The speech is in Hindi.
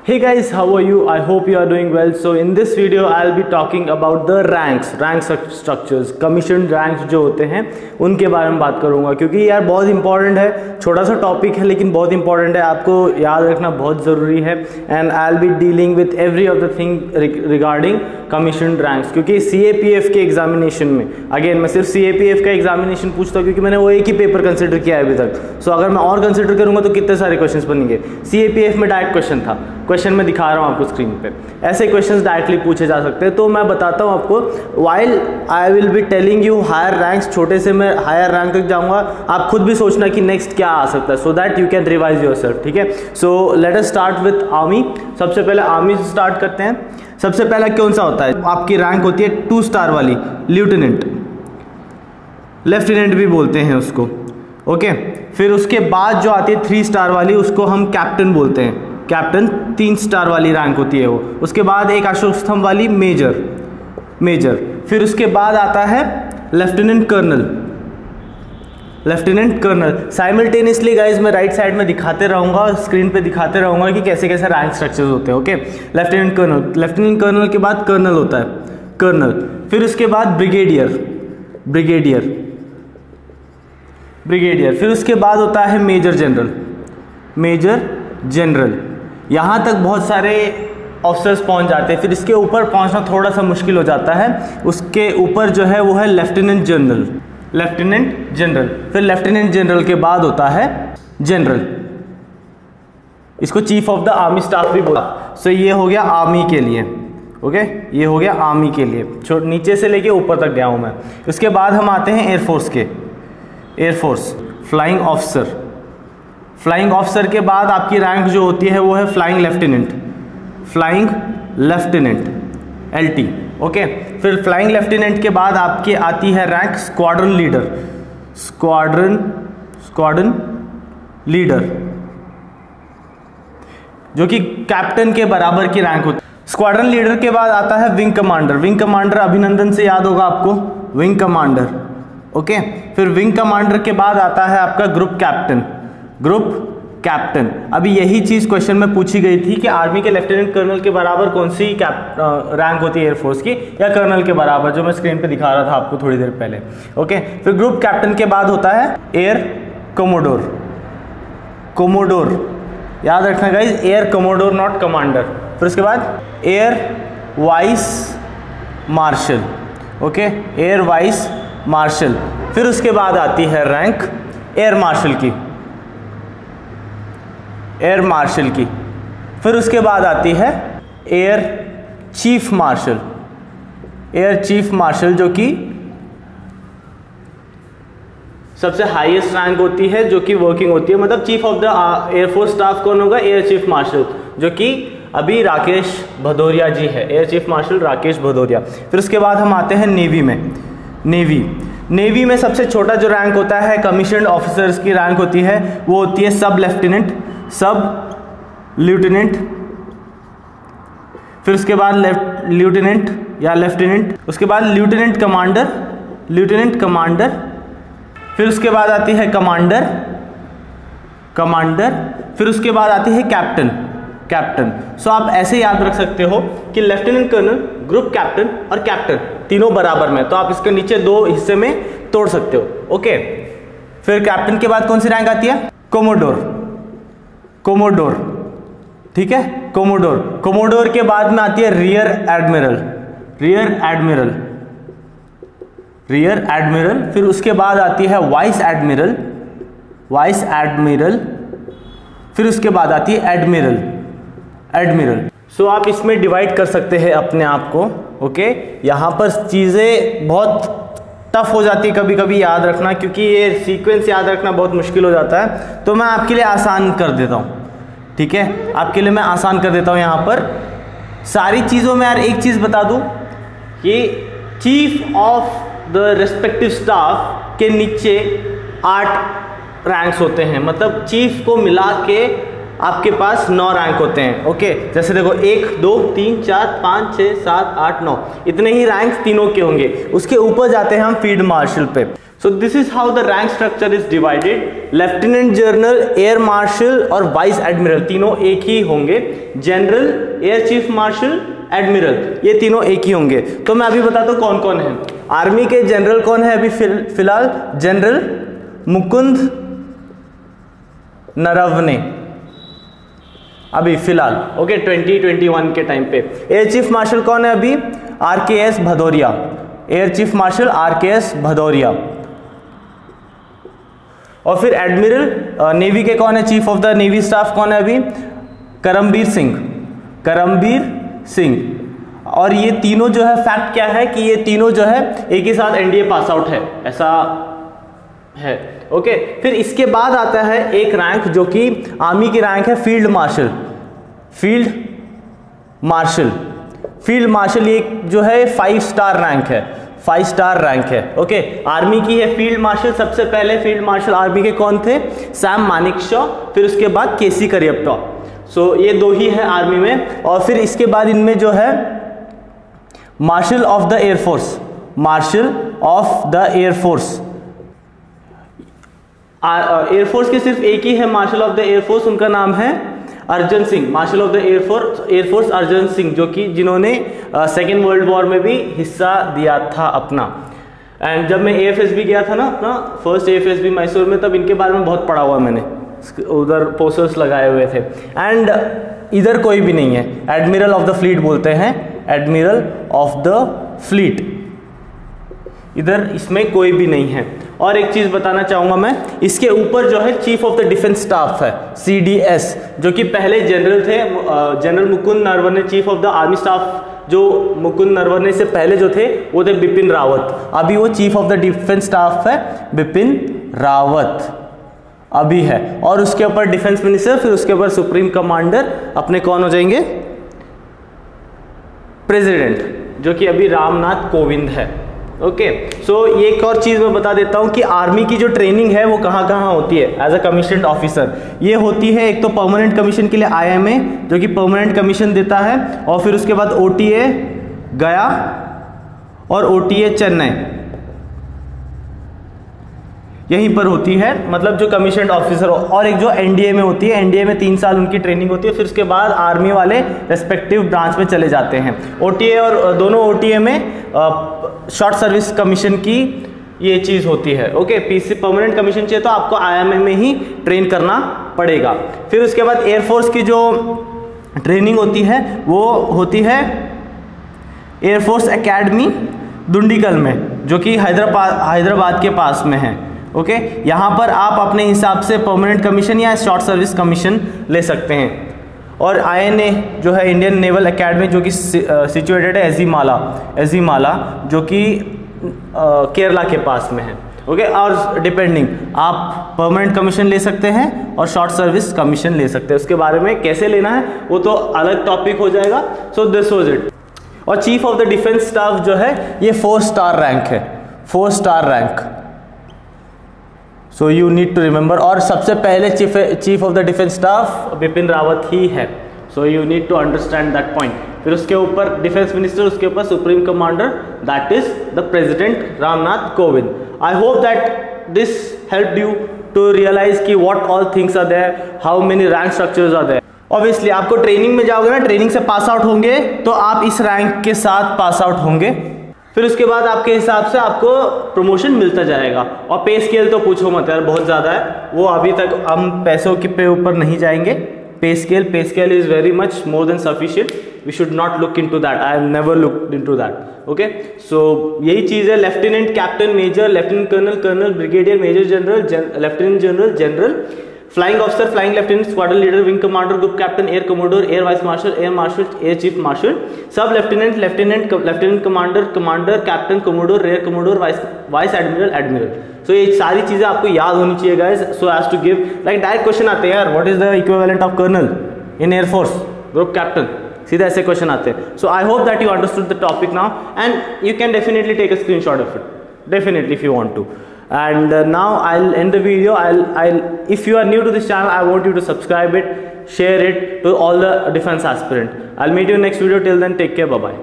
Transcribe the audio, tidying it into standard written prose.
Hey guys, how are you? I hope you are doing well. So in this video I'll be talking about the rank structures, commission ranks जो होते हैं उनके बारे में बात करूंगा, क्योंकि यार बहुत इंपॉर्टेंट है, छोटा सा टॉपिक है लेकिन बहुत इंपॉर्टेंट है, आपको याद रखना बहुत ज़रूरी है। And I will be dealing with every of the thing regarding commission ranks, क्योंकि CAPF के एग्जामिनेशन में अगेन मैं सिर्फ CAPF का एग्जामिनेशन पूछता हूँ क्योंकि मैंने वो एक ही पेपर कंसिडर किया है अभी तक। सो अगर मैं और कंसिडर करूँगा तो कितने सारे क्वेश्चंस बनेंगे। CAPF में डायरेक्ट क्वेश्चन था, क्वेश्चन मैं दिखा रहा हूँ आपको स्क्रीन पे, ऐसे क्वेश्चंस डायरेक्टली पूछे जा सकते हैं। तो मैं बताता हूँ आपको, while I will be telling you hire ranks, छोटे से मैं हायर रैंक तक जाऊँगा, आप खुद भी सोचना कि नेक्स्ट क्या आ सकता है, so that you can revise yourself. ठीक है, so let us start with army. सबसे पहले आर्मी से स्टार्ट करते हैं। सबसे पहला कौन सा होता है, आपकी रैंक होती है 2 स्टार वाली, लेफ्टिनेंट, लेफ्टिनेंट भी बोलते हैं उसको। ओके, फिर उसके बाद जो आती है 3 स्टार वाली, उसको हम कैप्टन बोलते हैं, कैप्टन 3 स्टार वाली रैंक होती है वो। उसके बाद एक अशोक स्तंभ वाली मेजर, मेजर। फिर उसके बाद आता है lieutenant colonel, lieutenant colonel. Simultaneously guys मैं राइट साइड में दिखाते रहूँगा, स्क्रीन पे दिखाते रहूँगा कि कैसे कैसे रैंक स्ट्रक्चर्स होते हैं। Okay, lieutenant colonel, lieutenant colonel के बाद कर्नल होता है, कर्नल। फिर उसके बाद ब्रिगेडियर, ब्रिगेडियर, ब्रिगेडियर। फिर उसके बाद होता है मेजर जनरल, मेजर जनरल। यहाँ तक बहुत सारे ऑफिसर्स पहुँच जाते हैं। फिर इसके ऊपर पहुँचना थोड़ा सा मुश्किल हो जाता है, उसके ऊपर जो है वो है लेफ्टिनेंट जनरल, लेफ्टिनेंट जनरल। फिर लेफ्टिनेंट जनरल के बाद होता है जनरल, इसको chief of the army staff भी बोला। सो ये हो गया आर्मी के लिए। ओके, ये हो गया आर्मी के लिए, नीचे से लेके ऊपर तक गया हूँ मैं। उसके बाद हम आते हैं एयरफोर्स के, air force, flying officer. Flying officer के बाद आपकी रैंक जो होती है वो है flying lieutenant, flying lieutenant, LT। Okay, फिर फ्लाइंग लेफ्टिनेंट के बाद आपकी आती है rank squadron leader, squadron leader, जो कि कैप्टन के बराबर की रैंक होती है। स्क्वाड्रन लीडर के बाद आता है विंग कमांडर, विंग कमांडर अभिनंदन से याद होगा आपको, विंग कमांडर। ओके, फिर विंग कमांडर के बाद आता है आपका ग्रुप कैप्टन, ग्रुप कैप्टन। अभी यही चीज़ क्वेश्चन में पूछी गई थी कि आर्मी के लेफ्टिनेंट कर्नल के बराबर कौन सी रैंक होती है एयरफोर्स की, या कर्नल के बराबर, जो मैं स्क्रीन पे दिखा रहा था आपको थोड़ी देर पहले। ओके, फिर ग्रुप कैप्टन के बाद होता है एयर कोमोडोर, कोमोडोर, याद रखना guys, air commodore not commander. फिर उसके बाद air vice martial. Okay, air vice martial. फिर उसके बाद आती है रैंक एयर मार्शल की, एयर मार्शल की। फिर उसके बाद आती है air chief martial, air chief martial, जो कि सबसे हाईएस्ट रैंक होती है, जो कि वर्किंग होती है, मतलब chief of the air force staff कौन होगा, एयर चीफ मार्शल, जो कि अभी राकेश भदौरिया जी है, air chief martial Rakesh Bhadauria. फिर उसके बाद हम आते हैं नेवी में, नेवी। नेवी में सबसे छोटा जो रैंक होता है कमीशन्ड ऑफिसर्स की रैंक होती है, वो होती है सब लेफ्टिनेंट, सब लेफ्टिनेंट। फिर उसके बाद लेफ्टिनेंट या लेफ्टिनेंट, उसके बाद लेफ्टिनेंट कमांडर, लेफ्टिनेंट कमांडर। फिर उसके बाद आती है कमांडर, कमांडर। फिर उसके बाद आती है कैप्टन, कैप्टन। सो आप ऐसे याद रख सकते हो कि लेफ्टिनेंट कर्नल, ग्रुप कैप्टन और कैप्टन तीनों बराबर में, तो आप इसके नीचे 2 हिस्से में तोड़ सकते हो। ओके, फिर कैप्टन के बाद कौन सी रैंक आती है, कोमोडोर, कोमोडोर। ठीक है, कोमोडोर। कोमोडोर के बाद में आती है rear admiral, rear admiral, rear admiral. फिर उसके बाद आती है वाइस एडमिरल, वाइस एडमिरल। फिर उसके बाद आती है एडमिरल, एडमिरल। सो आप इसमें डिवाइड कर सकते हैं अपने आप को। ओके, यहाँ पर चीज़ें बहुत टफ हो जाती है कभी कभी, याद रखना, क्योंकि ये सीक्वेंस याद रखना बहुत मुश्किल हो जाता है, तो मैं आपके लिए आसान कर देता हूँ। ठीक है, आपके लिए मैं आसान कर देता हूँ यहाँ पर सारी चीज़ों में। यार एक चीज़ बता दूँ कि chief of the respective staff के नीचे 8 रैंक्स होते हैं, मतलब चीफ को मिला के आपके पास 9 रैंक होते हैं। ओके, जैसे देखो 1 2 3 4 5 6 7 8 9, इतने ही रैंक तीनों के होंगे। उसके ऊपर जाते हैं हम फील्ड मार्शल पे। So this is how the rank structure is divided. Lieutenant general, air marshal और वाइस एडमिरल तीनों एक ही होंगे। General, air chief martial, admiral, ये तीनों एक ही होंगे। तो मैं अभी बताता हूँ कौन कौन है। आर्मी के जनरल कौन है अभी फिलहाल? जनरल मुकुंद नरवणे अभी फिलहाल, ओके, 2021 के टाइम पे। एयर चीफ मार्शल कौन है अभी? RKS Bhadauria, air chief martial RKS Bhadauria. और फिर एडमिरल नेवी के कौन है? Chief of the navy staff कौन है अभी? करमबीर सिंह, करमबीर सिंह। और ये तीनों जो है, फैक्ट क्या है कि ये तीनों जो है एक ही साथ NDA पास आउट है, ऐसा है, ओके। फिर इसके बाद आता है एक रैंक जो कि आर्मी की रैंक है, field marshal. Field marshal, field marshal ये जो है 5 स्टार रैंक है, 5 स्टार रैंक है, ओके। आर्मी की है फील्ड मार्शल। सबसे पहले फील्ड मार्शल आर्मी के कौन थे? सैम मानेकशॉ, फिर उसके बाद KC करियप्पा। सो ये दो ही है आर्मी में। और फिर इसके बाद इनमें जो है martial of the air force, martial of the air force. Air force की सिर्फ एक ही है मार्शल ऑफ द एयरफोर्स, उनका नाम है Arjan Singh, marshal of the air force Arjan Singh, जो कि जिन्होंने सेकेंड वर्ल्ड वॉर में भी हिस्सा दिया था अपना। एंड जब मैं AFSB गया था ना, अपना फर्स्ट AFSB मैसूर में, तब इनके बारे में बहुत पढ़ा हुआ मैंने, उधर पोस्टर्स लगाए हुए थे। एंड इधर कोई भी नहीं है, एडमिरल ऑफ द फ्लीट बोलते हैं, एडमिरल ऑफ द फ्लीट, इधर इसमें कोई भी नहीं है। और एक चीज बताना चाहूंगा मैं, इसके ऊपर जो है chief of the defence staff है, CDS, जो कि पहले जनरल थे, general Mukund Naravane. Chief of the army staff जो मुकुंद नरवणे से पहले जो थे वो थे बिपिन रावत। अभी वो chief of the defence staff है, बिपिन रावत अभी है। और उसके ऊपर डिफेंस मिनिस्टर, फिर उसके ऊपर सुप्रीम कमांडर अपने कौन हो जाएंगे? प्रेसिडेंट, जो कि अभी रामनाथ कोविंद है, ओके। सो एक और चीज मैं बता देता हूं कि आर्मी की जो ट्रेनिंग है वो कहाँ कहाँ होती है एज अ कमीशन्ड ऑफिसर। ये होती है एक तो परमानेंट कमीशन के लिए IMA, जो कि परमानेंट कमीशन देता है, और फिर उसके बाद OTA गया और OTA चेन्नई, यहीं पर होती है, मतलब जो कमीशन्ड ऑफिसर हो। और एक जो NDA में होती है, NDA में 3 साल उनकी ट्रेनिंग होती है, फिर उसके बाद आर्मी वाले रेस्पेक्टिव ब्रांच में चले जाते हैं। OTA और दोनों OTA में शॉर्ट सर्विस कमीशन की ये चीज़ होती है, ओके। PC परमानेंट कमीशन चाहिए तो आपको IMA में ही ट्रेन करना पड़ेगा। फिर उसके बाद एयरफोर्स की जो ट्रेनिंग होती है वो होती है एयरफोर्स एकेडमी दुंडीगल में, जो कि हैदराबाद के पास में है, ओके। यहाँ पर आप अपने हिसाब से परमानेंट कमीशन या शॉर्ट सर्विस कमीशन ले सकते हैं। और INA जो है इंडियन नेवल एकेडमी, जो कि सिचुएटेड है एजीमाला, जो कि केरला के पास में है, ओके। और डिपेंडिंग आप परमानेंट कमीशन ले सकते हैं और शॉर्ट सर्विस कमीशन ले सकते हैं। उसके बारे में कैसे लेना है वो तो अलग टॉपिक हो जाएगा। So this was it. और chief of the defence staff जो है ये 4 स्टार रैंक है, 4 star rank. So you need to remember. और सबसे पहले chief of the defence staff Bipin Rawat ही है। So you need to understand that point. फिर उसके ऊपर डिफेंस मिनिस्टर, उसके ऊपर supreme commander, that is the president Ramnath Kovind. I hope that this help you to realise कि what all things are there, how many rank structures are there. Obviously आपको ट्रेनिंग में जाओगे ना, ट्रेनिंग से पास आउट होंगे तो आप इस रैंक के साथ पास आउट होंगे। फिर उसके बाद आपके हिसाब से आपको प्रमोशन मिलता जाएगा। और पे स्केल तो पूछो मत यार, बहुत ज़्यादा है वो, अभी तक हम पैसों के पे ऊपर नहीं जाएंगे। Pay scale is very much more than sufficient, we should not look into that, I have never looked into that, okay. So यही चीज़ है, lieutenant, captain, major, lieutenant colonel, colonel, brigadier, major general, lieutenant general, general, flying officer, flying lieutenant, squadron leader, wing commander, group captain, air commodore, air vice marshal, air chief marshal, sub lieutenant, lieutenant commander, commander, captain, commodore, air commodore, vice admiral, admiral. सो ये सारी चीजें आपको याद होनी चाहिए guys, so as to give like direct question आते हैं यार, what is the equivalent of colonel in air force, group captain, सीधा ऐसे क्वेश्चन आते हैं। So I hope that you understood the topic now and you can definitely take a screenshot of it, definitely if you want to. And now I'll end the video. If you are new to this channel, I want you to subscribe it, share it to all the defense aspirant. I'll meet you in next video. Till then, take care. Bye bye.